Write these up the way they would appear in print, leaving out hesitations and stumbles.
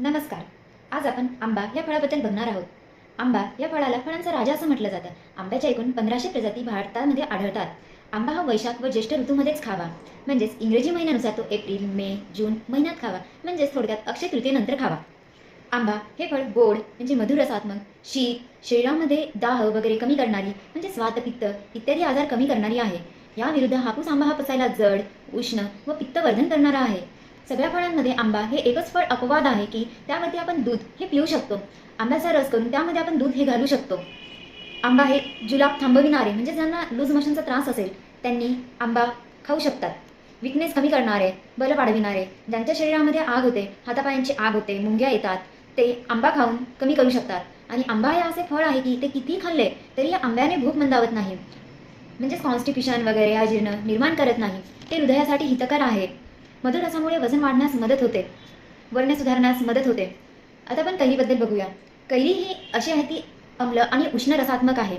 नमस्कार. आज आपण आंबा या फळाबद्दल बघणार आहोत. आंबा या फळाला फळांचा राजा असं म्हटलं जातं. आंब्याच्या एकूण 1500 प्रजाती भारतामध्ये आढळतात. आंबा हा वैशाख व ज्येष्ठ ऋतूमध्येच खावा, म्हणजेच इंग्रजी महिन्यानुसार तो एप्रिल, मे, जून महिन्यात खावा, म्हणजेच थोडक्यात अक्षय तृतीयेनंतर खावा. आंबा हे फळ गोड म्हणजे मधुर रसात्मक, शीत, शरीरामध्ये दाह वगैरे कमी करणारी म्हणजे वात, पित्त इत्यादी आजार कमी करणारी आहे. याविरुद्ध हापूस आंबा हा पचायला जड, उष्ण व पित्तवर्धन करणारा आहे. सगळ्या फळांमध्ये आंबा हे एकच फळ अपवाद आहे की त्यामध्ये आपण दूध हे पिऊ शकतो. आंब्याचा रस करून त्यामध्ये आपण दूध हे घालू शकतो. आंबा हे जुलाब थांबविणारे म्हणजे ज्यांना लूज मोशनचा त्रास असेल त्यांनी आंबा खाऊ शकतात. विकनेस कमी करणारे, बल वाढविणारे, ज्यांच्या शरीरामध्ये आग होते, हातापायांची आग होते, मुंग्या येतात, ते आंबा खाऊन कमी करू शकतात. आणि आंबा हे असे फळ आहे की ते किती खाल्ले तरी या आंब्याने भूक मंदावत नाही, म्हणजेच कॉन्स्टिप्युशन वगैरे अजीर्ण निर्माण करत नाही. ते हृदयासाठी हितकर आहे. मधुर रसामुळे वजन वाढण्यास मदत होते, वर्ण सुधारण्यास मदत होते. आता आपण कैरीबद्दल बघूया. कैरी ही अशी आहे ती अम्ल आणि उष्ण रसात्मक आहे.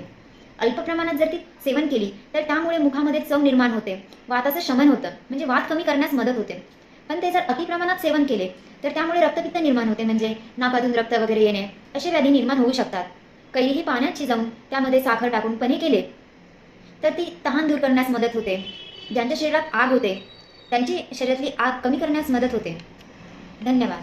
अल्प प्रमाणात जर ती सेवन केली तर त्यामुळे मुखामध्ये चव निर्माण होते, वाताचं शमन होतं, म्हणजे वात कमी करण्यास मदत होते. पण ते जर अति प्रमाणात सेवन केले तर त्यामुळे रक्तपित्त निर्माण होते, म्हणजे नाकातून रक्त वगैरे येणे असे व्याधी निर्माण होऊ शकतात. कैरी ही पाण्यात शिजवून त्यामध्ये साखर टाकून पने केले तर ती तहान दूर करण्यास मदत होते. ज्यांच्या शरीरात आग होते त्यांची शरीरातली आग कमी करण्यास मदत होते. धन्यवाद.